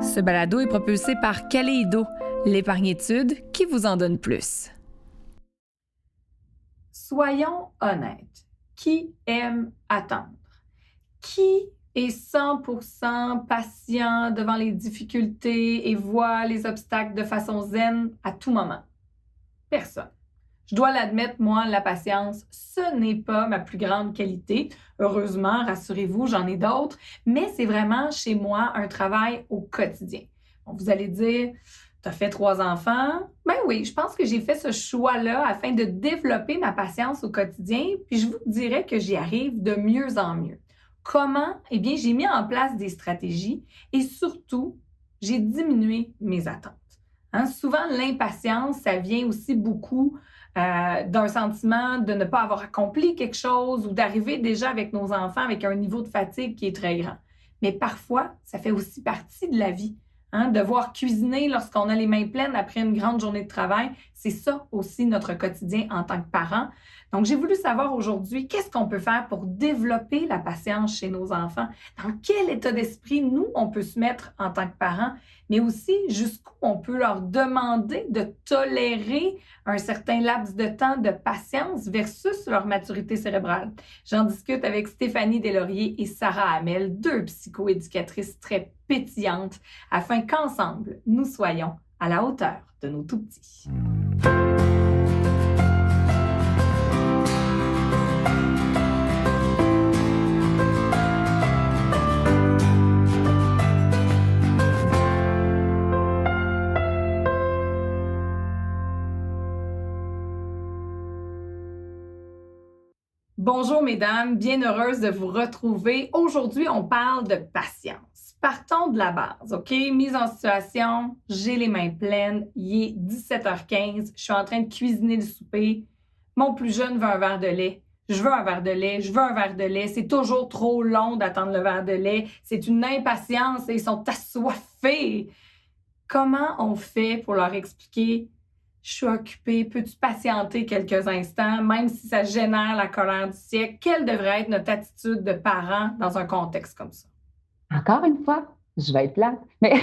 Ce balado est propulsé par Caléido, l'épargne-étude qui vous en donne plus. Soyons honnêtes. Qui aime attendre? Qui est 100% patient devant les difficultés et voit les obstacles de façon zen à tout moment? Personne. Je dois l'admettre, moi, la patience, ce n'est pas ma plus grande qualité. Heureusement, rassurez-vous, j'en ai d'autres, mais c'est vraiment chez moi un travail au quotidien. Bon, vous allez dire, tu as fait 3 enfants? Ben oui, je pense que j'ai fait ce choix-là afin de développer ma patience au quotidien, puis je vous dirais que j'y arrive de mieux en mieux. Comment? Eh bien, j'ai mis en place des stratégies et surtout, j'ai diminué mes attentes. Hein, souvent, l'impatience, ça vient aussi beaucoup d'un sentiment de ne pas avoir accompli quelque chose ou d'arriver déjà avec nos enfants avec un niveau de fatigue qui est très grand. Mais parfois, ça fait aussi partie de la vie. Hein, devoir cuisiner lorsqu'on a les mains pleines après une grande journée de travail, c'est ça aussi notre quotidien en tant que parents. Donc, j'ai voulu savoir aujourd'hui qu'est-ce qu'on peut faire pour développer la patience chez nos enfants. Dans quel état d'esprit, nous, on peut se mettre en tant que parents, mais aussi jusqu'où on peut leur demander de tolérer un certain laps de temps de patience versus leur maturité cérébrale. J'en discute avec Stéphanie Deslauriers et Sarah Hamel, deux psychoéducatrices très pétillantes, afin qu'ensemble, nous soyons à la hauteur de nos tout-petits. Bonjour mesdames, bien heureuse de vous retrouver. Aujourd'hui, on parle de patience. Partons de la base, OK? Mise en situation, j'ai les mains pleines, il est 17h15, je suis en train de cuisiner le souper. Mon plus jeune veut un verre de lait. Je veux un verre de lait, je veux un verre de lait. C'est toujours trop long d'attendre le verre de lait. C'est une impatience et ils sont assoiffés. Comment on fait pour leur expliquer je suis occupée, peux-tu patienter quelques instants, même si ça génère la colère du siècle? Quelle devrait être notre attitude de parents dans un contexte comme ça? Encore une fois, je vais être plate, mais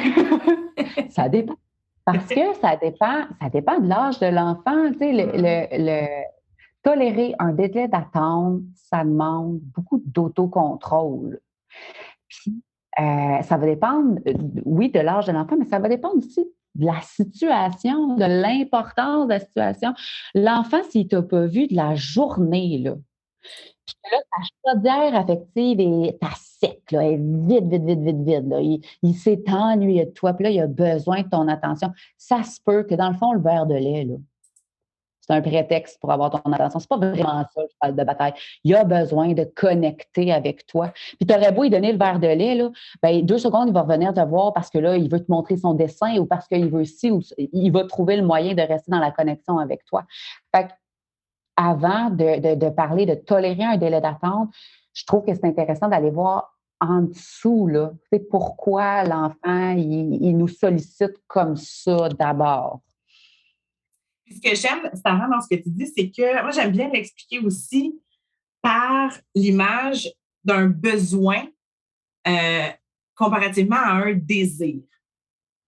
ça dépend. Parce que ça dépend de l'âge de l'enfant. Tu sais, tolérer un délai d'attente, ça demande beaucoup d'autocontrôle. Puis, ça va dépendre, oui, de l'âge de l'enfant, mais ça va dépendre aussi de la situation, de l'importance de la situation. L'enfant, s'il ne t'a pas vu de la journée, là, puis que là, ta chaudière affective est à sec, là, elle est vide, vide, vide, vide, vide. Là. Il s'est ennuyé de toi, puis là, il a besoin de ton attention. Ça se peut que, dans le fond, le verre de lait, là, c'est un prétexte pour avoir ton attention. C'est pas vraiment ça, le cheval de bataille. Il a besoin de connecter avec toi. Puis tu aurais beau lui donner le verre de lait, là, ben, 2 secondes, il va revenir te voir parce que là, il veut te montrer son dessin ou parce qu'il veut ci ou il va trouver le moyen de rester dans la connexion avec toi. Fait avant de parler de tolérer un délai d'attente, je trouve que c'est intéressant d'aller voir en dessous, là, c'est pourquoi l'enfant, il nous sollicite comme ça d'abord. Puis ce que j'aime, Sarah, dans ce que tu dis, c'est que moi, j'aime bien l'expliquer aussi par l'image d'un besoin euh, comparativement à un désir.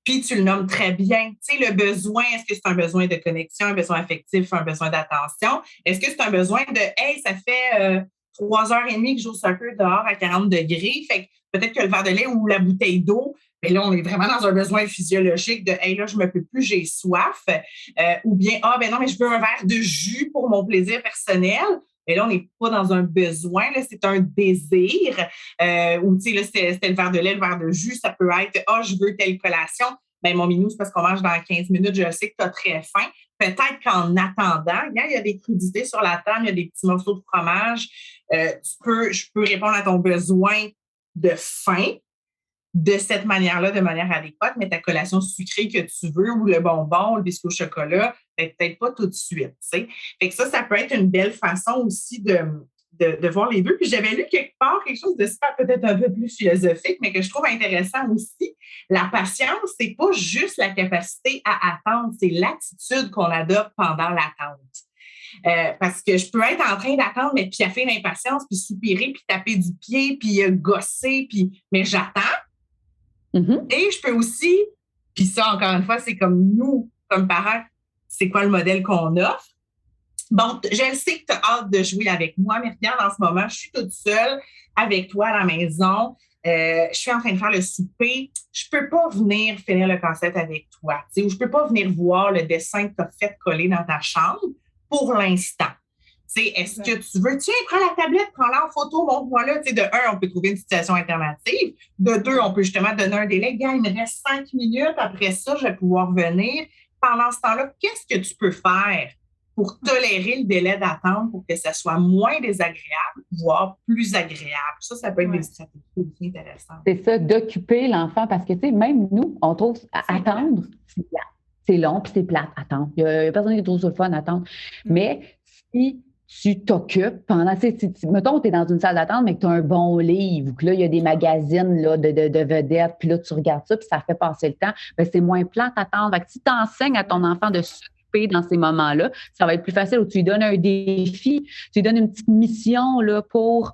Puis tu le nommes très bien. Tu sais, le besoin, est-ce que c'est un besoin de connexion, un besoin affectif, un besoin d'attention? Est-ce que c'est un besoin de hey, ça fait 3h30 que je joue au soccer dehors à 40 degrés? Fait que peut-être que le verre de lait ou la bouteille d'eau, mais là, on est vraiment dans un besoin physiologique de hey, là, je ne me peux plus, j'ai soif. Ou bien, ah, ben non, mais je veux un verre de jus pour mon plaisir personnel. Mais là, on n'est pas dans un besoin, là, c'est un désir. Ou, tu sais, là, c'était le verre de lait, le verre de jus. Ça peut être, ah, je veux telle collation. Ben, mon minou, c'est parce qu'on mange dans 15 minutes, je sais que tu as très faim. Peut-être qu'en attendant, il y a des crudités sur la table, il y a des petits morceaux de fromage. Je peux répondre à ton besoin de faim de cette manière-là, de manière adéquate, mais ta collation sucrée que tu veux ou le bonbon, le biscuit au chocolat, peut-être pas tout de suite. Tu sais. Fait que ça peut être une belle façon aussi de voir les deux. Puis j'avais lu quelque part quelque chose de super peut-être un peu plus philosophique, mais que je trouve intéressant aussi. La patience, c'est pas juste la capacité à attendre, c'est l'attitude qu'on adopte pendant l'attente. Parce que je peux être en train d'attendre, mais piaffer l'impatience, puis soupirer, puis taper du pied, puis gosser, mais j'attends. Mhm. Et je peux aussi, puis ça, encore une fois, c'est comme nous, comme parents, c'est quoi le modèle qu'on offre. Bon, je sais que tu as hâte de jouer avec moi, mais regarde, en ce moment, je suis toute seule avec toi à la maison. Je suis en train de faire le souper. Je peux pas venir finir le casse-tête avec toi. Ou je peux pas venir voir le dessin que tu as fait coller dans ta chambre pour l'instant. Est-ce que tu veux, tiens, prends la tablette, prends-la en photo, montre-moi-là. De un, on peut trouver une situation alternative. De deux, on peut justement donner un délai. Gars, il me reste 5 minutes. Après ça, je vais pouvoir venir. Pendant ce temps-là, qu'est-ce que tu peux faire pour tolérer le délai d'attente pour que ça soit moins désagréable, voire plus agréable? Ça peut être des stratégies aussi intéressantes. C'est ça, d'occuper l'enfant parce que, tu sais, même nous, on trouve attendre, c'est plate. C'est long puis c'est plate, attendre. Il y a personne qui trouve ça le fun, attendre. Mais si tu t'occupes pendant, mettons, tu es dans une salle d'attente, mais que tu as un bon livre, ou que là, il y a des magazines là, de vedettes, puis là, tu regardes ça, puis ça fait passer le temps, bien, c'est moins plate attendre. Fait que si tu enseignes à ton enfant de s'occuper dans ces moments-là, ça va être plus facile. Ou tu lui donnes un défi, tu lui donnes une petite mission là, pour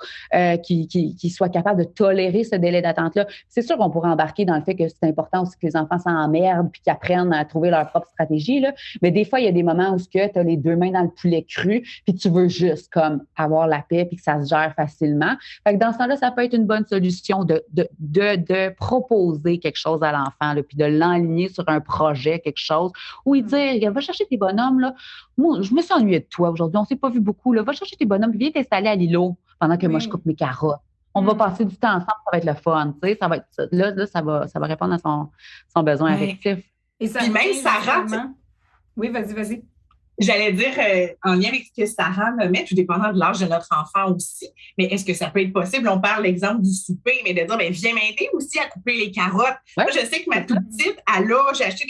qu'il soit capable de tolérer ce délai d'attente-là. C'est sûr qu'on pourrait embarquer dans le fait que c'est important aussi que les enfants s'emmerdent puis qu'ils apprennent à trouver leur propre stratégie. Là. Mais des fois, il y a des moments où tu as les deux mains dans le poulet cru puis tu veux juste comme avoir la paix puis que ça se gère facilement. Fait que dans ce temps-là, ça peut être une bonne solution de proposer quelque chose à l'enfant là, puis de l'enligner sur un projet, quelque chose, ou lui dire, va chercher tes bonhommes, là. Moi, je me suis ennuyée de toi aujourd'hui. On ne s'est pas vu beaucoup, là. Va chercher tes bonhommes, viens t'installer à l'îlot pendant que moi, je coupe mes carottes. On va passer du temps ensemble, ça va être le fun. Tu sais, ça va être, là, ça va répondre à son besoin affectif. Et ça puis même Sarah, oui, vas-y. J'allais dire, en lien avec ce que Sarah me met, tout dépendant de l'âge de notre enfant aussi, mais est-ce que ça peut être possible? On parle l'exemple du souper, mais de dire, viens m'aider aussi à couper les carottes. Ouais. Moi, je sais que ma toute petite, j'ai acheté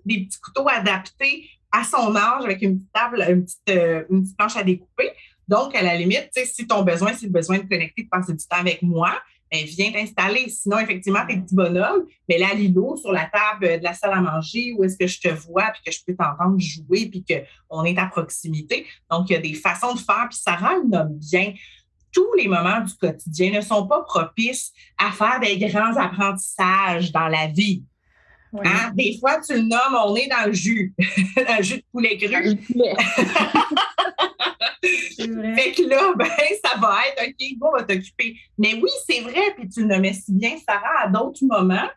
des petits couteaux adaptés à son âge avec une petite table, une petite planche à découper. Donc, à la limite, si ton besoin, c'est le besoin de connecter, de passer du temps avec moi, viens t'installer. Sinon, effectivement, tes petits bonhommes, mais là, Lilo, sur la table de la salle à manger, où est-ce que je te vois, puis que je peux t'entendre jouer, puis qu'on est à proximité. Donc, il y a des façons de faire. Puis Sarah le nomme bien. Tous les moments du quotidien ne sont pas propices à faire des grands apprentissages dans la vie. Oui. Hein? Des fois, tu le nommes, on est dans le jus, dans le jus de poulet cru. Fait que là, ça va être OK, on va t'occuper. Mais oui, c'est vrai, puis tu le nommais si bien, Sarah, à d'autres moments,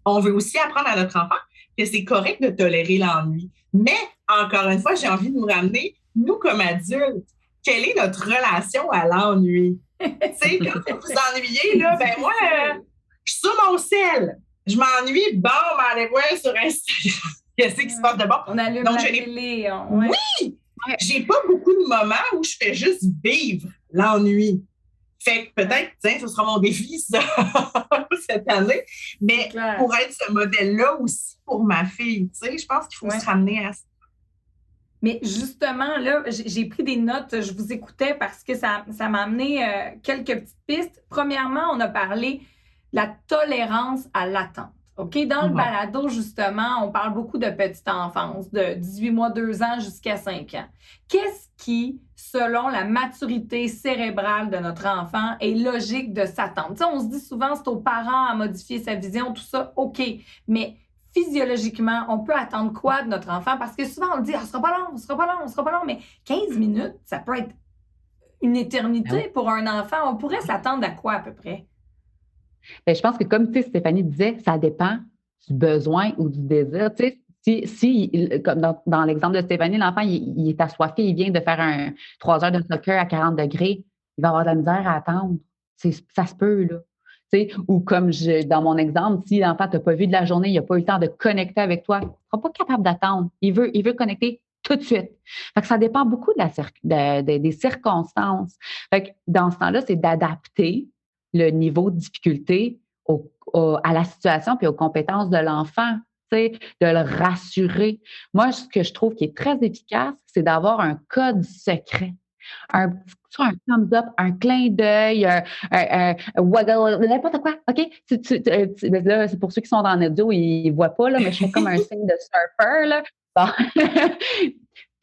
on veut aussi apprendre à notre enfant que c'est correct de tolérer l'ennui. Mais, encore une fois, j'ai envie de nous ramener, nous, comme adultes, quelle est notre relation à l'ennui? Tu sais, quand vous vous ennuyez, là, moi, je suis sur mon sel. Je m'ennuie, bon, allez voir sur Instagram. Qu'est-ce qui se passe de bon? On allume la télé. Oui! J'ai pas beaucoup de moments où je fais juste vivre l'ennui. Fait que peut-être, ce sera mon défi, ça, cette année. Mais pour être ce modèle-là aussi pour ma fille, je pense qu'il faut se ramener à ça. Mais justement, là, j'ai pris des notes, je vous écoutais parce que ça m'a amené quelques petites pistes. Premièrement, on a parlé de la tolérance à l'attente. OK? Dans le balado, justement, on parle beaucoup de petite enfance, de 18 mois, 2 ans jusqu'à 5 ans. Qu'est-ce qui, selon la maturité cérébrale de notre enfant, est logique de s'attendre? On se dit souvent, c'est aux parents à modifier sa vision, tout ça, OK. Mais physiologiquement, on peut attendre quoi de notre enfant? Parce que souvent, on le dit, ce sera pas long, mais 15 minutes, ça peut être une éternité pour un enfant. On pourrait s'attendre à quoi à peu près? Bien, je pense que comme Stéphanie disait, ça dépend du besoin ou du désir. Si comme dans l'exemple de Stéphanie, l'enfant, il est assoiffé, il vient de faire 3 heures de soccer à 40 degrés, il va avoir de la misère à attendre. Ça se peut, là. Ou comme dans mon exemple, si l'enfant t'a pas vu de la journée, il n'a pas eu le temps de connecter avec toi, il ne sera pas capable d'attendre. Il veut connecter tout de suite. Fait que ça dépend beaucoup des circonstances. Fait que dans ce temps-là, c'est d'adapter le niveau de difficulté à la situation puis aux compétences de l'enfant, de le rassurer. Moi, ce que je trouve qui est très efficace, c'est d'avoir un code secret. Un thumbs up, un clin d'œil, un waggle, n'importe quoi, OK? Là, c'est pour ceux qui sont dans l'audio, ils ne voient pas, là, mais je fais comme un signe de surfer, là. Bon.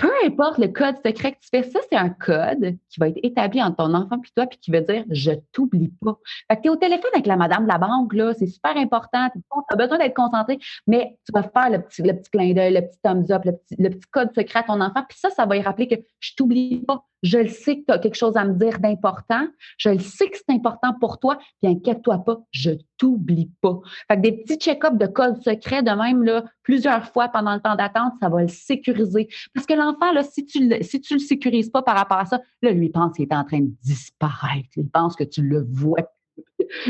peu importe le code secret que tu fais, ça, c'est un code qui va être établi entre ton enfant et toi, puis qui veut dire « je t'oublie pas ». Fait que tu es au téléphone avec la madame de la banque, là, c'est super important, tu as besoin d'être concentré, mais tu vas faire le petit clin d'œil, le petit thumbs up, le petit code secret à ton enfant, puis ça va lui rappeler que je t'oublie pas. Je le sais que tu as quelque chose à me dire d'important. Je le sais que c'est important pour toi. Puis inquiète-toi pas, je t'oublie pas. Fait que des petits check-ups de code secret de même, là, plusieurs fois pendant le temps d'attente, ça va le sécuriser. Parce que l'enfant, là, si tu le sécurises pas par rapport à ça, là, lui, il pense qu'il est en train de disparaître. Il pense que tu le vois.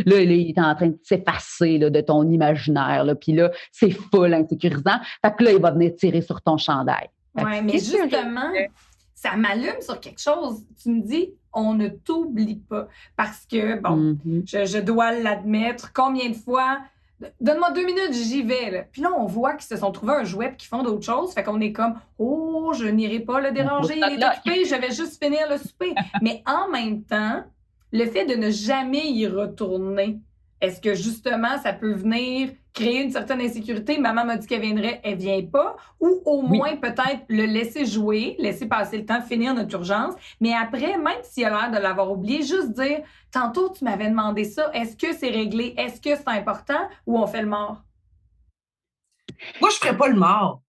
Là, il est en train de s'effacer là, de ton imaginaire. Là, puis là, c'est full insécurisant. Fait que là, il va venir tirer sur ton chandail. Oui, mais justement, ça m'allume sur quelque chose. Tu me dis, on ne t'oublie pas. Parce que, bon, je dois l'admettre, combien de fois, donne-moi 2 minutes, j'y vais. Là. Puis là, on voit qu'ils se sont trouvés un jouet et qu'ils font d'autres choses. Fait qu'on est comme, oh, je n'irai pas le déranger, il est occupé, je vais juste finir le souper. Mais en même temps, le fait de ne jamais y retourner, est-ce que justement, ça peut venir créer une certaine insécurité? Maman m'a dit qu'elle viendrait, elle vient pas. Ou au moins, peut-être le laisser jouer, laisser passer le temps, finir notre urgence. Mais après, même s'il a l'air de l'avoir oublié, juste dire, tantôt, tu m'avais demandé ça. Est-ce que c'est réglé? Est-ce que c'est important? Ou on fait le mort? Moi, je ne ferais pas le mort.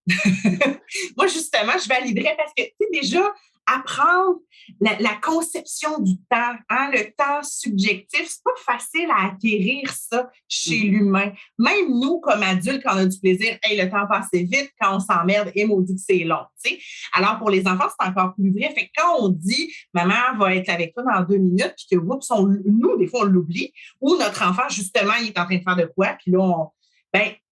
Moi, justement, je validerais parce que, tu sais, déjà, apprendre la conception du temps, hein, le temps subjectif, c'est pas facile à acquérir ça chez l'humain. Même nous, comme adultes, quand on a du plaisir, hey, le temps passe vite, quand on s'emmerde, et maudit que c'est long, tu sais. Alors, pour les enfants, c'est encore plus vrai. Fait que quand on dit, maman va être avec toi dans 2 minutes, puis que, oups, nous, des fois, on l'oublie, ou notre enfant, justement, il est en train de faire de quoi, puis là,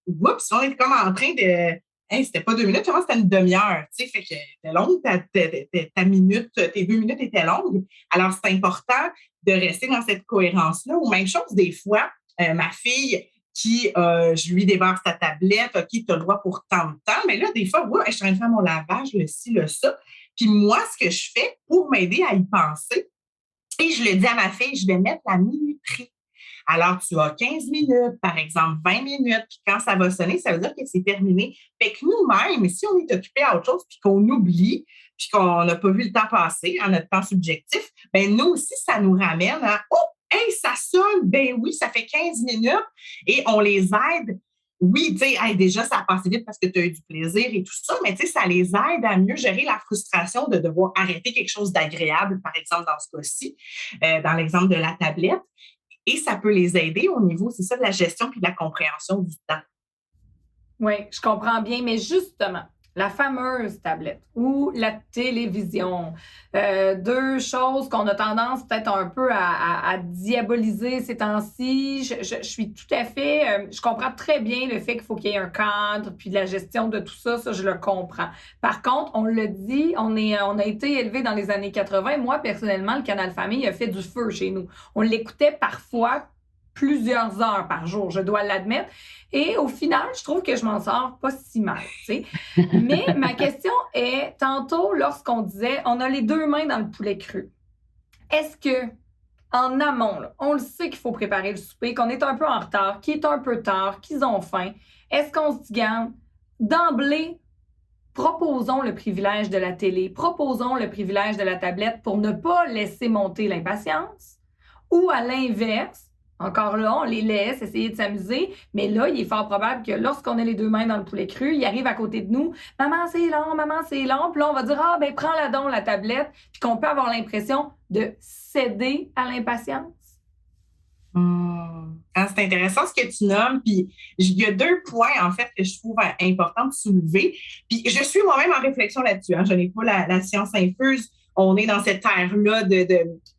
oups, on est comme en train de... Hey, c'était pas 2 minutes, avant c'était une demi-heure, tu sais, fait que c'était longue, ta minute, tes 2 minutes étaient longues. Alors, c'est important de rester dans cette cohérence-là. Ou même chose, des fois, ma fille qui, je lui débarque sa tablette, OK, tu as le droit pour tant de temps, mais là, des fois, ouais, je suis en train de faire mon lavage, le ci, le ça. Puis moi, ce que je fais pour m'aider à y penser, et je le dis à ma fille, je vais mettre la minuterie. Alors, tu as 15 minutes, par exemple, 20 minutes, puis quand ça va sonner, ça veut dire que c'est terminé. Fait que nous-mêmes, si on est occupé à autre chose, puis qu'on oublie, puis qu'on n'a pas vu le temps passer, en notre temps subjectif, bien, nous aussi, ça nous ramène à « Oh, hey, ça sonne! Ben oui, ça fait 15 minutes. » Et on les aide. Oui, tu sais, hey, déjà, ça a passé vite parce que tu as eu du plaisir et tout ça, mais tu sais, ça les aide à mieux gérer la frustration de devoir arrêter quelque chose d'agréable, par exemple, dans ce cas-ci, dans l'exemple de la tablette. Et ça peut les aider au niveau, c'est ça, de la gestion puis de la compréhension du temps. Oui, je comprends bien, mais justement, la fameuse tablette ou la télévision, 2 choses qu'on a tendance peut-être un peu à diaboliser ces temps-ci. Je suis tout à fait... je comprends très bien le fait qu'il faut qu'il y ait un cadre, puis de la gestion de tout ça, je le comprends. Par contre, on le dit, on a été élevés dans les années 80. Moi, personnellement, le Canal Famille a fait du feu chez nous. On l'écoutait parfois plusieurs heures par jour, je dois l'admettre. Et au final, je trouve que je m'en sors pas si mal, tu sais. Mais ma question est, tantôt, lorsqu'on disait, on a les 2 mains dans le poulet cru, est-ce que, en amont, là, on le sait qu'il faut préparer le souper, qu'on est un peu en retard, qu'il est un peu tard, qu'ils ont faim, est-ce qu'on se dit, garde, d'emblée, proposons le privilège de la télé, proposons le privilège de la tablette pour ne pas laisser monter l'impatience, ou à l'inverse, encore là, on les laisse essayer de s'amuser, mais là, il est fort probable que lorsqu'on a les 2 mains dans le poulet cru, il arrive à côté de nous, « Maman, c'est long, maman, c'est long. » Puis là, on va dire, « Ah, ben prends-la donc, la tablette. » Puis qu'on peut avoir l'impression de céder à l'impatience. Ah, c'est intéressant ce que tu nommes. Puis il y a 2 points, en fait, que je trouve importants de soulever. Puis je suis moi-même en réflexion là-dessus. Hein. Je n'ai pas la science infuse. On est dans cette ère-là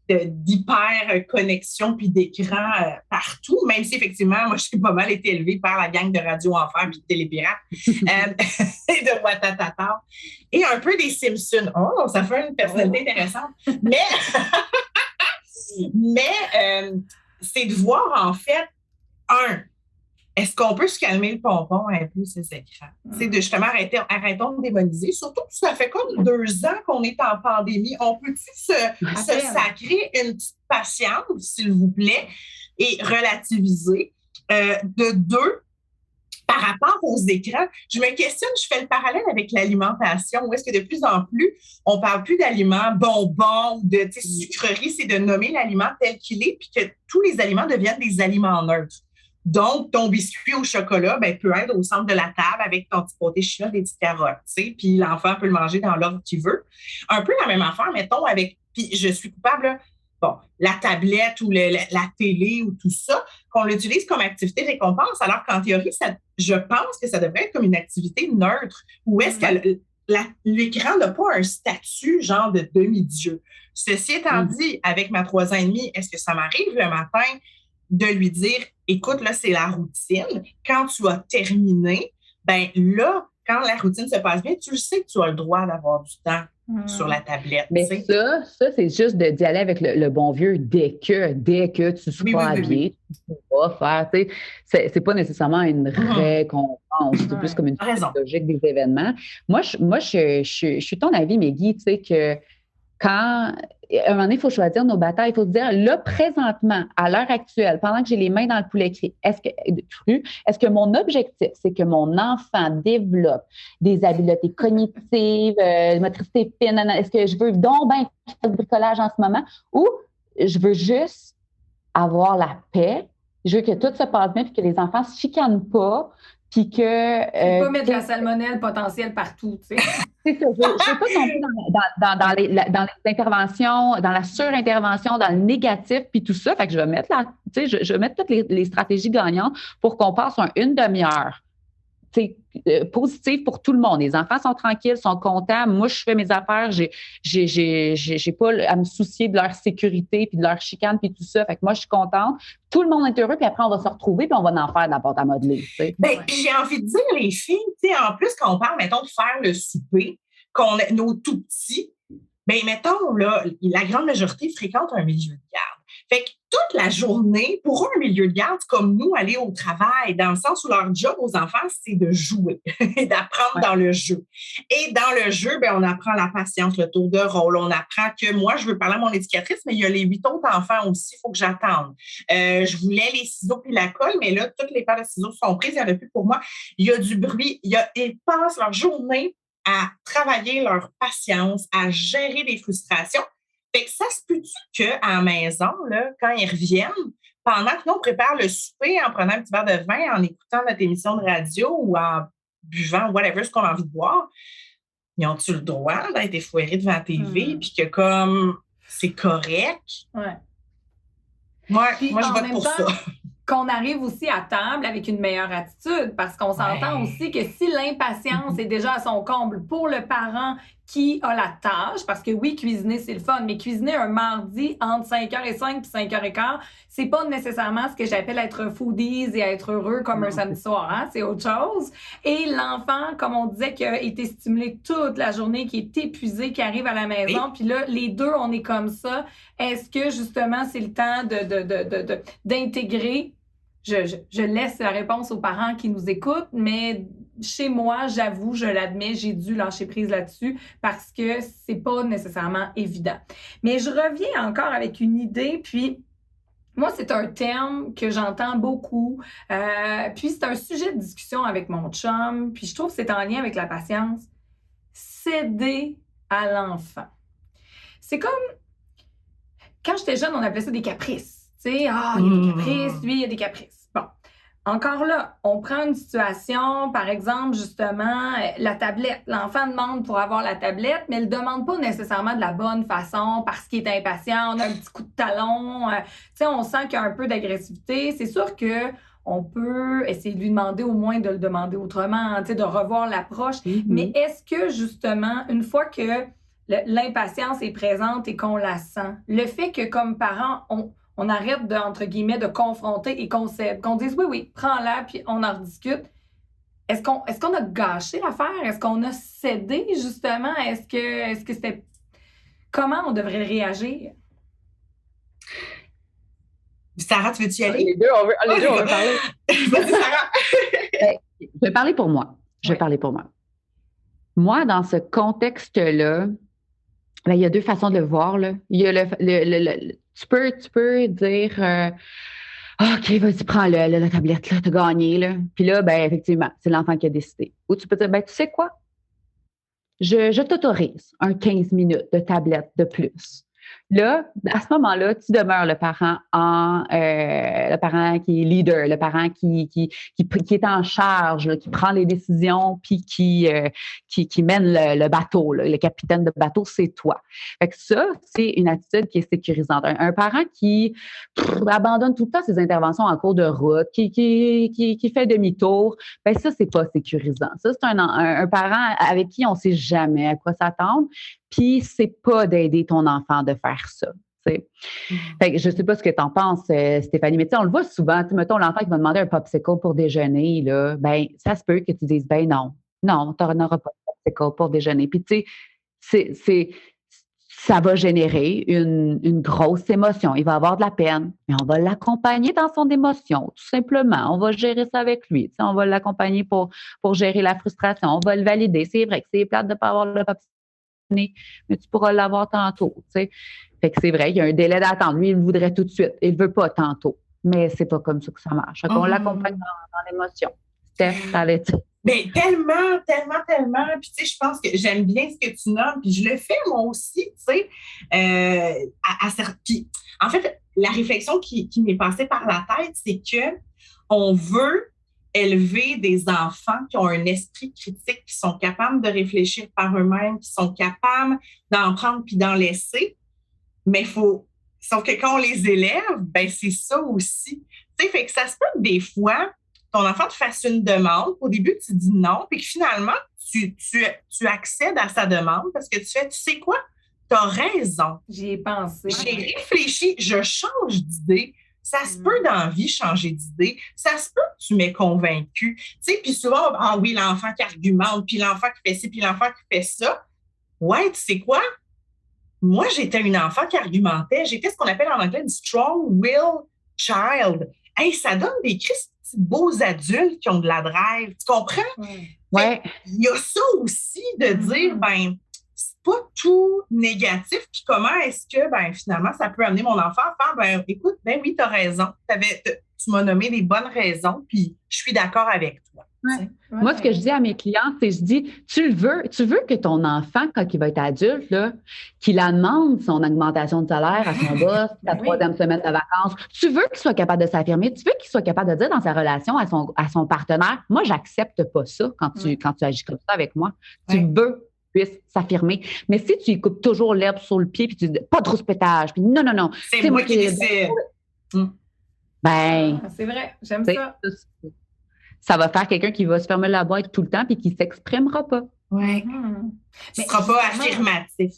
d'hyper-connexion puis d'écran partout, même si effectivement, moi, j'ai pas mal été élevée par la gang de Radio Enfer puis de Télépirate et de Watatata. Et un peu des Simpsons. Oh, ça fait une personnalité intéressante. Mais c'est de voir, en fait, est-ce qu'on peut se calmer le pompon un peu, ces écrans? C'est de justement arrêtons de démoniser. Surtout que ça fait comme 2 ans qu'on est en pandémie. On peut-tu se sacrer une petite patience, s'il vous plaît, et relativiser? De 2, par rapport aux écrans, je me questionne, je fais le parallèle avec l'alimentation, où est-ce que de plus en plus, on parle plus d'aliments bonbons, de sucreries, c'est de nommer l'aliment tel qu'il est, puis que tous les aliments deviennent des aliments neutres. Donc, ton biscuit au chocolat peut être au centre de la table avec ton petit pâté chinois, des petites carottes, tu sais, puis l'enfant peut le manger dans l'ordre qu'il veut. Un peu la même affaire, mettons, avec, puis je suis coupable, là, bon, la tablette ou la télé ou tout ça, qu'on l'utilise comme activité récompense, alors qu'en théorie, je pense que ça devrait être comme une activité neutre. Ou est-ce que l'écran n'a pas un statut genre de demi-dieu? Ceci étant dit, avec ma 3 ans et demi, est-ce que ça m'arrive le matin de lui dire, écoute, là, c'est la routine. Quand tu as terminé, là, quand la routine se passe bien, tu le sais que tu as le droit d'avoir du temps sur la tablette. Mais ça c'est juste d'y aller avec le bon vieux dès que tu seras habillé, tu pourras faire. C'est pas nécessamment une récompense, c'est plus comme une logique des événements. Moi, je suis ton avis, Meggy, tu sais, que quand, à un moment donné, il faut choisir nos batailles. Il faut se dire, là, présentement, à l'heure actuelle, pendant que j'ai les mains dans le poulet cru, est-ce que mon objectif, c'est que mon enfant développe des habiletés cognitives, motricité fine, est-ce que je veux donc bien faire du bricolage en ce moment ou je veux juste avoir la paix, je veux que tout se passe bien puis que les enfants ne se chicanent pas, puis que... pas mettre de la salmonelle potentielle partout, tu sais. C'est ça. Je ne veux pas tomber dans les interventions, dans la surintervention, dans le négatif, puis tout ça. Fait que je vais mettre je vais mettre toutes les stratégies gagnantes pour qu'on passe une demi-heure positive pour tout le monde. Les enfants sont tranquilles, sont contents. Moi, je fais mes affaires. J'ai pas à me soucier de leur sécurité puis de leur chicane puis tout ça. Fait que moi, je suis contente. Tout le monde est heureux, puis après, on va se retrouver puis on va en faire de la pâte à modeler. J'ai envie de dire, les filles, en plus, quand on parle, mettons, de faire le souper, nos tout-petits, mettons, là, la grande majorité fréquente un milieu de garde. Fait que toute la journée, pour un milieu de garde comme nous, aller au travail, dans le sens où leur job aux enfants, c'est de jouer et d'apprendre dans le jeu. Et dans le jeu, on apprend la patience, le tour de rôle. On apprend que moi, je veux parler à mon éducatrice, mais il y a les 8 autres enfants aussi, il faut que j'attende. Je voulais les ciseaux puis la colle, mais là, toutes les paires de ciseaux sont prises, il n'y en a plus pour moi. Il y a du bruit, ils passent leur journée à travailler leur patience, à gérer des frustrations. Fait que ça se peut-tu qu'à la maison, là, quand ils reviennent, pendant que nous, on prépare le souper en prenant un petit verre de vin, en écoutant notre émission de radio ou en buvant whatever ce qu'on a envie de boire, ils ont-tu le droit d'être effoirés devant la TV puis que comme c'est correct? Ouais. Moi, je vote pour ça. Qu'on arrive aussi à table avec une meilleure attitude, parce qu'on s'entend aussi que si l'impatience est déjà à son comble pour le parent qui a la tâche, parce que oui, cuisiner, c'est le fun, mais cuisiner un mardi entre 5h05 et 5h15, c'est pas nécessairement ce que j'appelle être foodies et être heureux comme un samedi soir, hein? C'est autre chose. Et l'enfant, comme on disait, qui a été stimulé toute la journée, qui est épuisé, qui arrive à la maison, puis là, les deux, on est comme ça. Est-ce que, justement, c'est le temps d'intégrer? Je laisse la réponse aux parents qui nous écoutent, mais chez moi, j'avoue, je l'admets, j'ai dû lâcher prise là-dessus parce que c'est pas nécessairement évident. Mais je reviens encore avec une idée, puis moi, c'est un terme que j'entends beaucoup, puis c'est un sujet de discussion avec mon chum, puis je trouve que c'est en lien avec la patience. Céder à l'enfant. C'est comme, quand j'étais jeune, on appelait ça des caprices. Tu sais, il y a des caprices, lui, il y a des caprices. Bon, encore là, on prend une situation, par exemple, justement, la tablette. L'enfant demande pour avoir la tablette, mais il ne demande pas nécessairement de la bonne façon parce qu'il est impatient, on a un petit coup de talon. Tu sais, on sent qu'il y a un peu d'agressivité. C'est sûr que on peut essayer de lui demander au moins de le demander autrement, tu sais, de revoir l'approche. Mais est-ce que, justement, une fois que l'impatience est présente et qu'on la sent, le fait que, comme parents, on arrête de, entre guillemets, de confronter et qu'on cède, qu'on dise oui, prends-la, puis on en rediscute. Est-ce qu'on a gâché l'affaire? Est-ce qu'on a cédé, justement? Est-ce que c'était... Comment on devrait réagir? Sarah, tu veux-tu y aller? Les deux, on veut parler. Vas-y, Sarah! Je vais parler pour moi. Moi, dans ce contexte-là, il y a deux façons de le voir, là. Il y a tu peux dire OK, vas-y, prends-le, là, la tablette, là, t'as gagné, là. Puis là, ben, effectivement, c'est l'enfant qui a décidé. Ou tu peux dire, ben, tu sais quoi? Je t'autorise un 15 minutes de tablette de plus. Là, à ce moment-là, tu demeures le parent qui est leader, le parent qui est en charge, là, qui prend les décisions, puis qui mène le bateau. Là. Le capitaine de bateau, c'est toi. Fait que ça, c'est une attitude qui est sécurisante. Un parent qui abandonne tout le temps ses interventions en cours de route, qui fait demi-tour, ben ça, c'est pas sécurisant. Ça, c'est un parent avec qui on sait jamais à quoi s'attendre. Puis, c'est pas d'aider ton enfant de faire ça. Fait que je sais pas ce que tu en penses, Stéphanie, mais on le voit souvent. Mettons, l'enfant qui va demander un popsicle pour déjeuner, là, ben, ça se peut que tu dises, ben non, tu n'auras pas de popsicle pour déjeuner. Puis, tu sais, ça va générer une grosse émotion. Il va avoir de la peine, mais on va l'accompagner dans son émotion, tout simplement. On va gérer ça avec lui. On va l'accompagner pour gérer la frustration. On va le valider. C'est vrai que c'est plate de ne pas avoir le popsicle, mais tu pourras l'avoir tantôt. T'sais. Fait que c'est vrai, il y a un délai d'attente. Lui, il le voudrait tout de suite. Il ne veut pas tantôt. Mais c'est pas comme ça que ça marche. On l'accompagne dans l'émotion. Steph, t'allais dire. Bien, tellement, tellement, tellement. Puis, tu sais, je pense que j'aime bien ce que tu nommes. Puis, je le fais moi aussi, tu sais. Puis, en fait, la réflexion qui m'est passée par la tête, c'est que on veut élever des enfants qui ont un esprit critique, qui sont capables de réfléchir par eux-mêmes, qui sont capables d'en prendre puis d'en laisser. Mais sauf que quand on les élève, ben c'est ça aussi. Tu sais, fait que ça se peut que des fois, ton enfant te fasse une demande. Au début, tu dis non, puis que finalement, tu accèdes à sa demande parce que tu sais quoi? Tu as raison. J'y ai pensé. J'ai réfléchi, je change d'idée. Ça se peut dans la vie changer d'idée. Ça se peut que tu m'aies convaincu. Tu sais, puis souvent, ah oui, l'enfant qui argumente, puis l'enfant qui fait ci, puis l'enfant qui fait ça. Ouais, tu sais quoi? Moi, j'étais une enfant qui argumentait. J'étais ce qu'on appelle en anglais du strong-willed child. Hey, ça donne des beaux adultes qui ont de la drive. Tu comprends? Ouais. Il y a ça aussi de dire, ben, c'est pas tout négatif. Puis comment est-ce que, ben, finalement, ça peut amener mon enfant à faire, ben, écoute, ben oui, tu as raison. Tu m'as nommé les bonnes raisons, puis je suis d'accord avec toi. Ouais. Moi, ce que je dis à mes clients, c'est je dis, tu veux que ton enfant, quand il va être adulte, là, qu'il demande son augmentation de salaire à son boss, sa troisième semaine de vacances. Tu veux qu'il soit capable de s'affirmer. Tu veux qu'il soit capable de dire dans sa relation à son partenaire, moi, j'accepte pas ça quand tu agis comme ça avec moi. Tu veux qu'il puisse s'affirmer. Mais si tu écoutes toujours l'herbe sur le pied, puis tu dis, pas de rouspétage, puis non. C'est moi qui décide. Ben. C'est vrai, j'aime ça. Ça va faire quelqu'un qui va se fermer la boîte tout le temps puis qui ne s'exprimera pas. Oui. Tu ne seras pas affirmatif.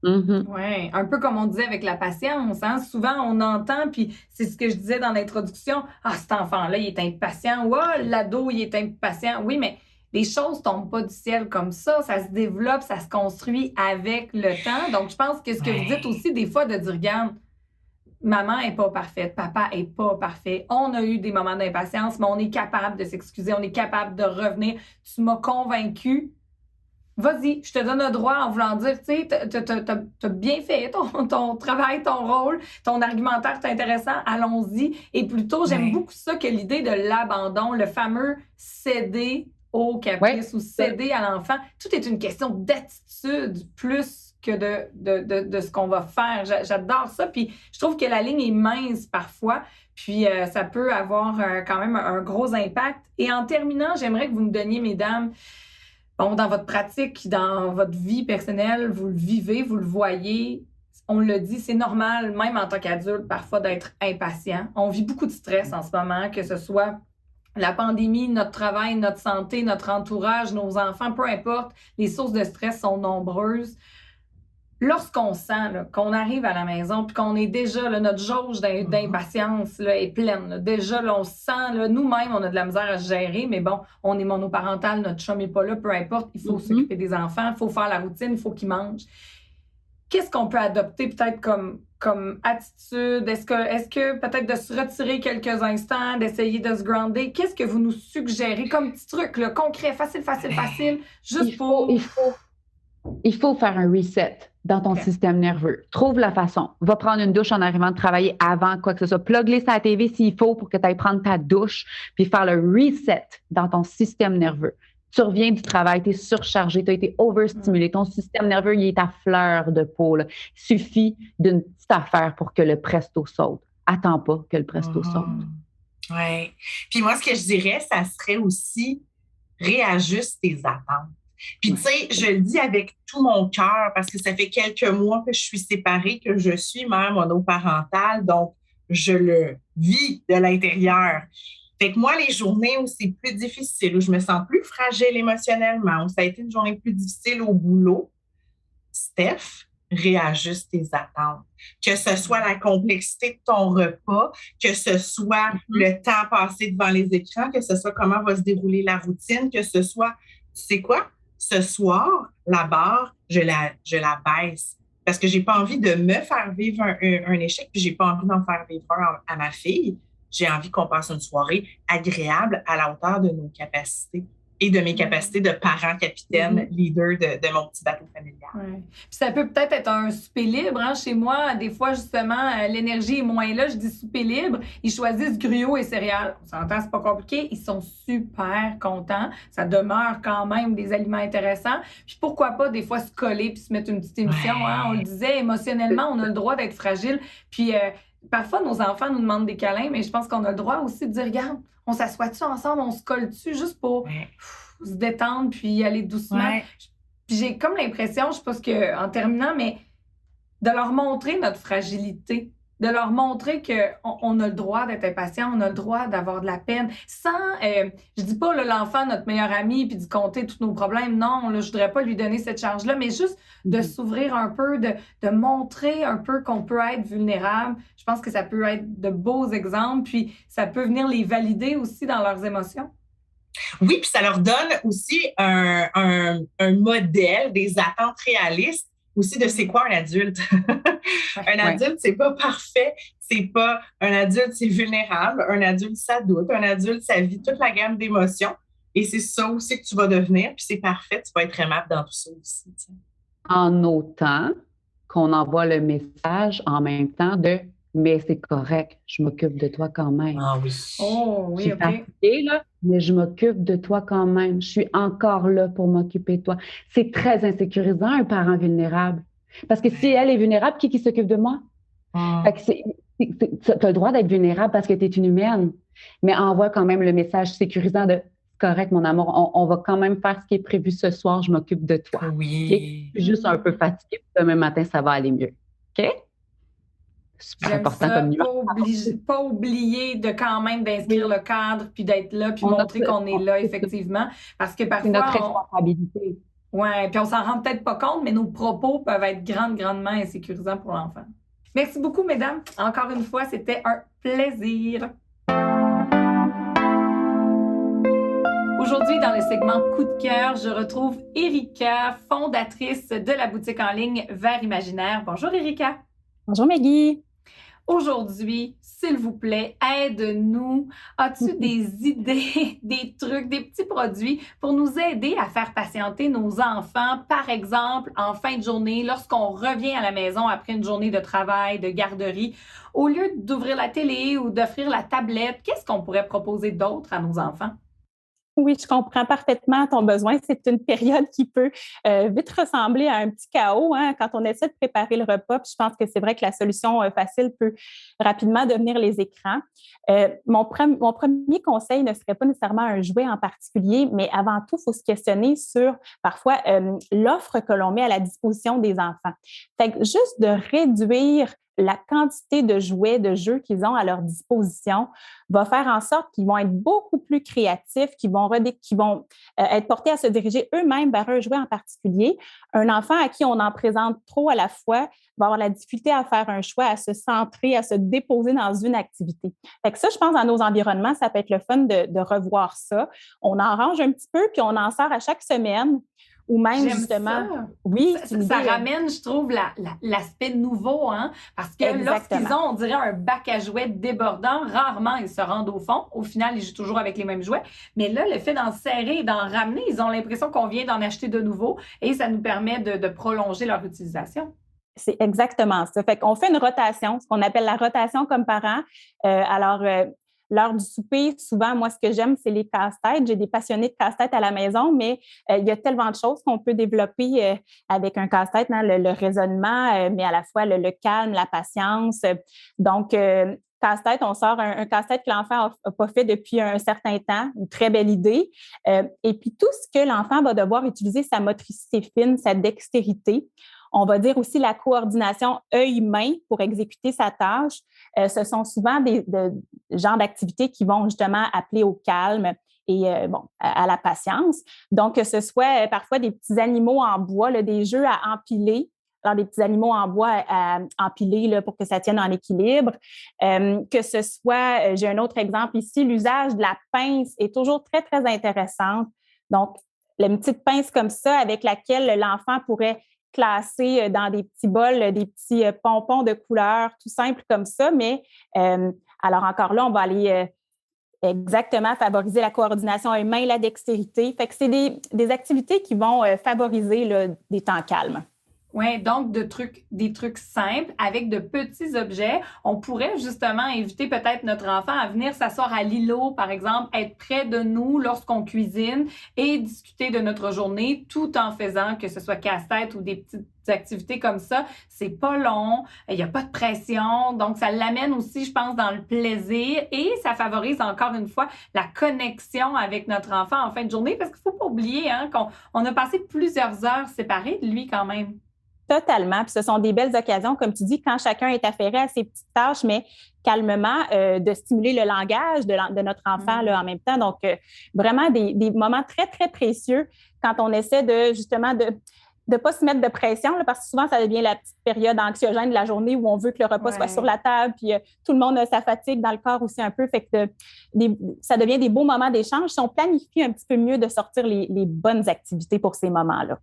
Oui, un peu comme on disait avec la patience. Hein? Souvent, on entend, puis c'est ce que je disais dans l'introduction, « Ah, cet enfant-là, il est impatient. » Ou « Ah, l'ado, il est impatient. » Oui, mais les choses ne tombent pas du ciel comme ça. Ça se développe, ça se construit avec le temps. Donc, je pense que ce que vous dites aussi, des fois, de dire « Regarde, maman n'est pas parfaite, papa n'est pas parfait. On a eu des moments d'impatience, mais on est capable de s'excuser, on est capable de revenir. Tu m'as convaincu. Vas-y, je te donne le droit en voulant dire, tu sais, t'as bien fait ton travail, ton rôle, ton argumentaire est intéressant, allons-y. Et plutôt, j'aime beaucoup ça que l'idée de l'abandon, le fameux céder au caprice ou céder à l'enfant. Tout est une question d'attitude plus que de ce qu'on va faire. J'adore ça. Puis je trouve que la ligne est mince parfois. Puis ça peut avoir quand même un gros impact. Et en terminant, j'aimerais que vous me donniez, mesdames, bon, dans votre pratique, dans votre vie personnelle, vous le vivez, vous le voyez. On le dit, c'est normal, même en tant qu'adulte, parfois d'être impatient. On vit beaucoup de stress en ce moment, que ce soit la pandémie, notre travail, notre santé, notre entourage, nos enfants, peu importe. Les sources de stress sont nombreuses. Lorsqu'on sent là, qu'on arrive à la maison puis qu'on est déjà, là, notre jauge d'impatience là, est pleine. Là. Déjà, là, on se sent, là, nous-mêmes, on a de la misère à se gérer, mais bon, on est monoparental, notre chum n'est pas là, peu importe, il faut s'occuper des enfants, il faut faire la routine, il faut qu'ils mangent. Qu'est-ce qu'on peut adopter peut-être comme attitude? Est-ce que peut-être de se retirer quelques instants, d'essayer de se grounder? Qu'est-ce que vous nous suggérez comme petit truc là, concret, facile, juste il faut faire un reset dans ton OK. système nerveux. Trouve la façon. Va prendre une douche en arrivant de travailler avant quoi que ce soit. Plug-les sur la TV s'il faut pour que tu ailles prendre ta douche puis faire le reset dans ton système nerveux. Tu reviens du travail, tu es surchargé, tu as été overstimulé. Ton système nerveux, il est à fleur de peau. Là. Il suffit d'une petite affaire pour que le presto saute. Attends pas que le presto saute. Oui. Puis moi, ce que je dirais, ça serait aussi réajuste tes attentes. Puis, tu sais, je le dis avec tout mon cœur parce que ça fait quelques mois que je suis séparée, que je suis mère monoparentale, donc je le vis de l'intérieur. Fait que moi, les journées où c'est plus difficile, où je me sens plus fragile émotionnellement, où ça a été une journée plus difficile au boulot, Steph, réajuste tes attentes. Que ce soit la complexité de ton repas, que ce soit le temps passé devant les écrans, que ce soit comment va se dérouler la routine, que ce soit, tu sais quoi, ce soir, la barre, je la baisse. Parce que j'ai pas envie de me faire vivre un échec, puis j'ai pas envie d'en faire vivre un à ma fille. J'ai envie qu'on passe une soirée agréable à la hauteur de nos capacités et de mes capacités de parent, capitaine, leader de mon petit bateau familial. Ouais. Puis ça peut peut-être être un souper libre. Hein? Chez moi, des fois, justement, l'énergie est moins là. Je dis souper libre. Ils choisissent gruau et céréales. On s'entend, c'est pas compliqué. Ils sont super contents. Ça demeure quand même des aliments intéressants. Puis pourquoi pas, des fois, se coller puis se mettre une petite émission. Ouais. Hein? On le disait, émotionnellement, on a le droit d'être fragile. Puis parfois, nos enfants nous demandent des câlins, mais je pense qu'on a le droit aussi de dire, regarde, on s'assoit-tu ensemble, on se colle-tu juste pour se détendre puis y aller doucement. Ouais. Puis j'ai comme l'impression, je sais pas ce que, en terminant, mais de leur montrer notre fragilité, de leur montrer qu'on a le droit d'être impatient, on a le droit d'avoir de la peine, sans, je dis pas là, l'enfant, notre meilleur ami, puis de compter tous nos problèmes, non, là, je voudrais pas lui donner cette charge-là, mais juste de s'ouvrir un peu, de montrer un peu qu'on peut être vulnérable. Je pense que ça peut être de beaux exemples, puis ça peut venir les valider aussi dans leurs émotions. Oui, puis ça leur donne aussi un modèle, des attentes réalistes aussi de c'est quoi un adulte. Un adulte, c'est pas parfait, c'est pas un adulte, c'est vulnérable, un adulte, ça doute, un adulte, ça vit toute la gamme d'émotions et c'est ça aussi que tu vas devenir, puis c'est parfait, tu vas être aimable dans tout ça aussi. T'sais. En autant qu'on envoie le message en même temps de « mais c'est correct, je m'occupe de toi quand même ». Ah oui. Oh, Je suis oui, OK. fatiguée, là, mais je m'occupe de toi quand même. Je suis encore là pour m'occuper de toi. C'est très insécurisant, un parent vulnérable. Parce que si elle est vulnérable, qui s'occupe de moi? Fait que tu as le droit d'être vulnérable parce que tu es une humaine, mais envoie quand même le message sécurisant de « correct, mon amour, on va quand même faire ce qui est prévu ce soir, je m'occupe de toi. » Oui. Okay? Je suis juste un peu fatiguée, puis demain matin, ça va aller mieux. OK? Super J'aime important ça, comme nuance. pas oublier de quand même d'inscrire le cadre, puis d'être là, puis montrer qu'on est là, effectivement. Parce que C'est notre parfois, responsabilité. ouais, puis on s'en rend peut-être pas compte, mais nos propos peuvent être grandement insécurisants pour l'enfant. Merci beaucoup, mesdames. Encore une fois, c'était un plaisir. Aujourd'hui, dans le segment Coup de cœur, je retrouve Erika, fondatrice de la boutique en ligne Vers Imaginaire. Bonjour, Erika. Bonjour Maggie. Aujourd'hui, s'il vous plaît, aide-nous. As-tu des idées, des trucs, des petits produits pour nous aider à faire patienter nos enfants, par exemple, en fin de journée, lorsqu'on revient à la maison après une journée de travail, de garderie, au lieu d'ouvrir la télé ou d'offrir la tablette, qu'est-ce qu'on pourrait proposer d'autre à nos enfants? Oui, je comprends parfaitement ton besoin. C'est une période qui peut vite ressembler à un petit chaos quand on essaie de préparer le repas. Puis je pense que c'est vrai que la solution facile peut rapidement devenir les écrans. Mon premier conseil ne serait pas nécessairement un jouet en particulier, mais avant tout, il faut se questionner sur parfois l'offre que l'on met à la disposition des enfants. Fait que juste de réduire la quantité de jouets, de jeux qu'ils ont à leur disposition va faire en sorte qu'ils vont être beaucoup plus créatifs, qu'ils vont être portés à se diriger eux-mêmes vers un jouet en particulier. Un enfant à qui on en présente trop à la fois va avoir la difficulté à faire un choix, à se centrer, à se déposer dans une activité. Fait que ça, je pense, dans nos environnements, ça peut être le fun de revoir ça. On en range un petit peu, puis on en sort à chaque semaine ou même J'aime justement... ça. Oui, Ça ramène, je trouve, l'aspect nouveau, hein? Parce que lorsqu'ils ont, on dirait, un bac à jouets débordant, rarement ils se rendent au fond. Au final, ils jouent toujours avec les mêmes jouets. Mais là, le fait d'en serrer et d'en ramener, ils ont l'impression qu'on vient d'en acheter de nouveau et ça nous permet de prolonger leur utilisation. C'est exactement ça. Fait qu'on fait une rotation, ce qu'on appelle la rotation comme parents. L'heure du souper, souvent, moi, ce que j'aime, c'est les casse-têtes. J'ai des passionnés de casse-têtes à la maison, mais il y a tellement de choses qu'on peut développer avec un casse-tête, hein, le raisonnement, mais à la fois le calme, la patience. Donc, casse-tête, on sort un casse-tête que l'enfant n'a pas fait depuis un certain temps, une très belle idée. Et puis, tout ce que l'enfant va devoir utiliser, sa motricité fine, sa dextérité. On va dire aussi la coordination œil-main pour exécuter sa tâche. Ce sont souvent des genres d'activités qui vont justement appeler au calme et à la patience. Donc, que ce soit parfois des petits animaux en bois, là, des jeux à empiler, des petits animaux en bois à empiler là, pour que ça tienne en équilibre. Que ce soit, j'ai un autre exemple ici, l'usage de la pince est toujours très, très intéressante. Donc, une petite pince comme ça avec laquelle l'enfant pourrait classer dans des petits bols, des petits pompons de couleur, tout simple comme ça. Mais alors encore là, on va aller exactement favoriser la coordination humaine, la dextérité. Fait que c'est des activités qui vont favoriser là, des temps calmes. Oui, donc des trucs simples avec de petits objets. On pourrait justement inviter peut-être notre enfant à venir s'asseoir à l'îlot, par exemple, être près de nous lorsqu'on cuisine et discuter de notre journée tout en faisant que ce soit casse-tête ou des petites activités comme ça. C'est pas long, il n'y a pas de pression, donc ça l'amène aussi, je pense, dans le plaisir et ça favorise encore une fois la connexion avec notre enfant en fin de journée parce qu'il faut pas oublier hein, qu'on a passé plusieurs heures séparées de lui quand même. Totalement. Puis ce sont des belles occasions, comme tu dis, quand chacun est affairé à ses petites tâches, mais calmement, de stimuler le langage de notre enfant là, en même temps. Donc, vraiment des moments très, très précieux quand on essaie de justement de ne pas se mettre de pression, là, parce que souvent, ça devient la petite période anxiogène de la journée où on veut que le repas soit sur la table, puis tout le monde a sa fatigue dans le corps aussi un peu. Fait que ça devient des beaux moments d'échange si on planifie un petit peu mieux de sortir les bonnes activités pour ces moments-là.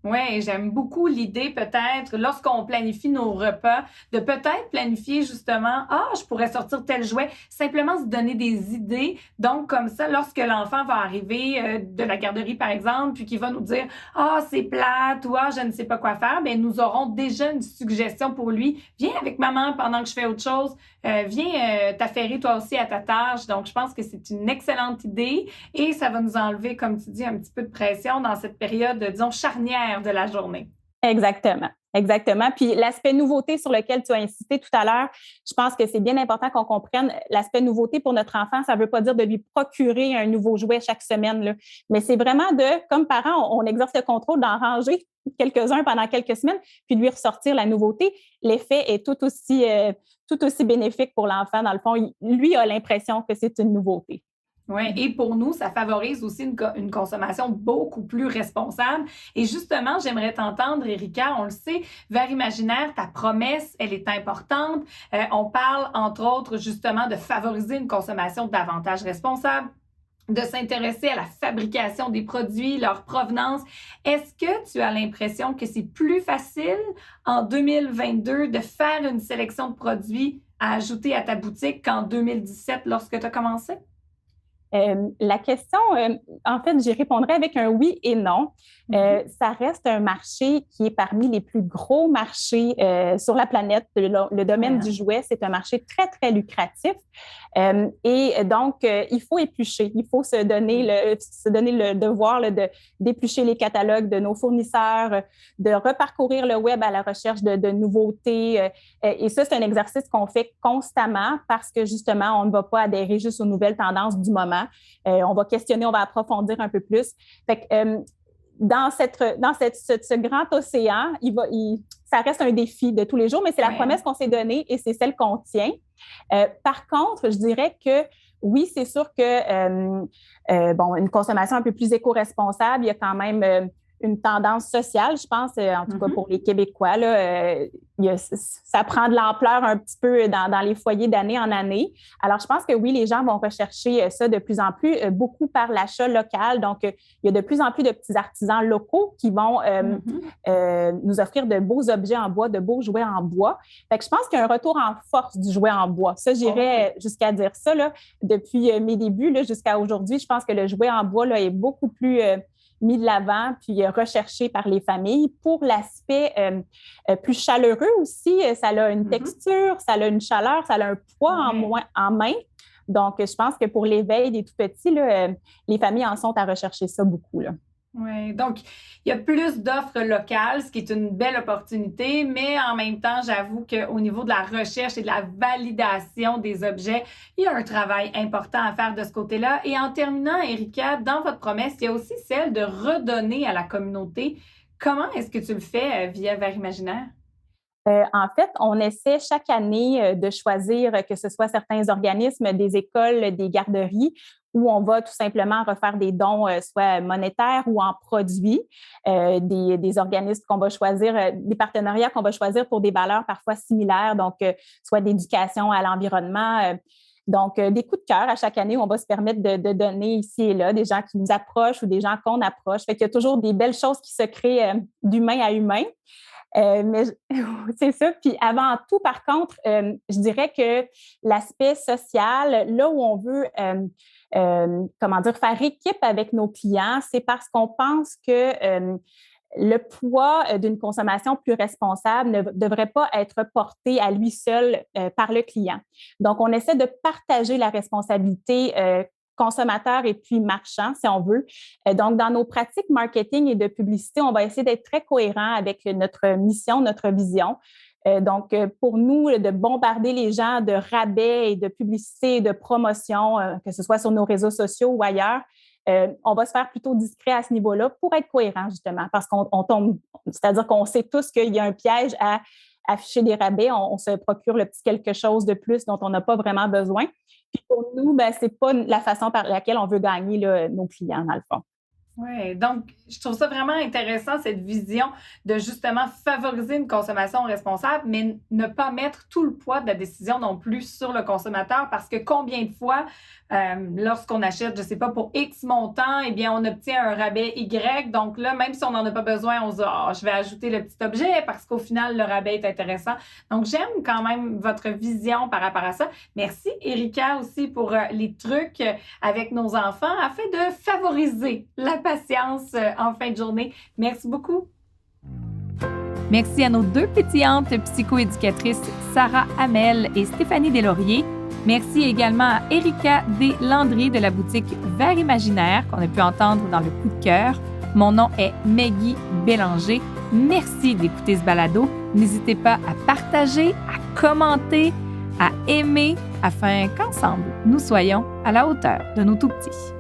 Oui, j'aime beaucoup l'idée peut-être, lorsqu'on planifie nos repas, de peut-être planifier justement, je pourrais sortir tel jouet, simplement se donner des idées. Donc, comme ça, lorsque l'enfant va arriver de la garderie, par exemple, puis qu'il va nous dire, c'est plate ou je ne sais pas quoi faire, bien, nous aurons déjà une suggestion pour lui. Viens avec maman pendant que je fais autre chose. Viens t'affairer toi aussi à ta tâche. Donc, je pense que c'est une excellente idée et ça va nous enlever, comme tu dis, un petit peu de pression dans cette période, disons, charnière de la journée. Exactement. Exactement. Puis l'aspect nouveauté sur lequel tu as insisté tout à l'heure, je pense que c'est bien important qu'on comprenne l'aspect nouveauté pour notre enfant. Ça ne veut pas dire de lui procurer un nouveau jouet chaque semaine, là. Mais c'est vraiment comme parents, on exerce le contrôle d'en ranger quelques-uns pendant quelques semaines, puis de lui ressortir la nouveauté. L'effet est tout aussi bénéfique pour l'enfant. Dans le fond, lui a l'impression que c'est une nouveauté. Oui, et pour nous, ça favorise aussi une consommation beaucoup plus responsable. Et justement, j'aimerais t'entendre, Erika, on le sait, vers Imaginaire, ta promesse, elle est importante. On parle, entre autres, justement, de favoriser une consommation davantage responsable, de s'intéresser à la fabrication des produits, leur provenance. Est-ce que tu as l'impression que c'est plus facile en 2022 de faire une sélection de produits à ajouter à ta boutique qu'en 2017 lorsque tu as commencé? La question, en fait, j'y répondrai avec un oui et non. Ça reste un marché qui est parmi les plus gros marchés sur la planète. Le domaine du jouet, c'est un marché très, très lucratif. Et donc, il faut éplucher. Il faut se donner le devoir là, d'éplucher les catalogues de nos fournisseurs, de reparcourir le web à la recherche de nouveautés. Et ça, c'est un exercice qu'on fait constamment parce que, justement, on ne va pas adhérer juste aux nouvelles tendances du moment. On va questionner, on va approfondir un peu plus. Fait que, dans ce grand océan, ça reste un défi de tous les jours, mais c'est la promesse qu'on s'est donnée et c'est celle qu'on tient. Par contre, je dirais que oui, c'est sûr que une consommation un peu plus éco-responsable, il y a quand même une tendance sociale, je pense, en tout cas pour les Québécois. Là, ça prend de l'ampleur un petit peu dans les foyers d'année en année. Alors, je pense que oui, les gens vont rechercher ça de plus en plus, beaucoup par l'achat local. Donc, il y a de plus en plus de petits artisans locaux qui vont nous offrir de beaux objets en bois, de beaux jouets en bois. Fait que je pense qu'il y a un retour en force du jouet en bois. Ça, j'irais jusqu'à dire ça. Là, depuis mes débuts là, jusqu'à aujourd'hui, je pense que le jouet en bois là, est beaucoup plus mis de l'avant puis recherché par les familles pour l'aspect plus chaleureux aussi. Ça a une texture, ça a une chaleur, ça a un poids en main. Donc, je pense que pour l'éveil des tout-petits, là, les familles en sont à rechercher ça beaucoup. Là. Oui, donc il y a plus d'offres locales, ce qui est une belle opportunité, mais en même temps, j'avoue qu'au niveau de la recherche et de la validation des objets, il y a un travail important à faire de ce côté-là. Et en terminant, Erika, dans votre promesse, il y a aussi celle de redonner à la communauté. Comment est-ce que tu le fais via Vers Imaginaire? En fait, on essaie chaque année de choisir que ce soit certains organismes, des écoles, des garderies, où on va tout simplement refaire des dons, soit monétaires ou en produits, des organismes qu'on va choisir, des partenariats qu'on va choisir pour des valeurs parfois similaires, donc soit d'éducation à l'environnement. Donc, des coups de cœur à chaque année où on va se permettre de donner ici et là, des gens qui nous approchent ou des gens qu'on approche. Fait qu'il y a toujours des belles choses qui se créent d'humain à humain. Mais c'est ça. Puis avant tout, par contre, je dirais que l'aspect social, là où on veut, faire équipe avec nos clients, c'est parce qu'on pense que le poids d'une consommation plus responsable ne devrait pas être porté à lui seul par le client. Donc, on essaie de partager la responsabilité consommateurs et puis marchands, si on veut. Donc, dans nos pratiques marketing et de publicité, on va essayer d'être très cohérent avec notre mission, notre vision. Donc, pour nous, de bombarder les gens de rabais et de publicité et de promotion, que ce soit sur nos réseaux sociaux ou ailleurs, on va se faire plutôt discret à ce niveau-là pour être cohérent, justement, parce qu'on tombe, c'est-à-dire qu'on sait tous qu'il y a un piège à afficher des rabais, on se procure le petit quelque chose de plus dont on n'a pas vraiment besoin. Puis pour nous, ce n'est pas la façon par laquelle on veut gagner là, nos clients, dans le fond. Oui, donc je trouve ça vraiment intéressant, cette vision de justement favoriser une consommation responsable, mais ne pas mettre tout le poids de la décision non plus sur le consommateur, parce que combien de fois, lorsqu'on achète, je ne sais pas, pour X montant, eh bien, on obtient un rabais Y. Donc là, même si on n'en a pas besoin, on se dit, je vais ajouter le petit objet parce qu'au final, le rabais est intéressant. Donc, j'aime quand même votre vision par rapport à ça. Merci, Erika, aussi pour les trucs avec nos enfants afin de favoriser la patience en fin de journée. Merci beaucoup. Merci à nos deux pétillantes psychoéducatrices, Sarah Hamel et Stéphanie Deslauriers. Merci également à Erika Deslandry de la boutique Vers Imaginaire, qu'on a pu entendre dans le coup de cœur. Mon nom est Maggie Bélanger. Merci d'écouter ce balado. N'hésitez pas à partager, à commenter, à aimer, afin qu'ensemble, nous soyons à la hauteur de nos tout-petits.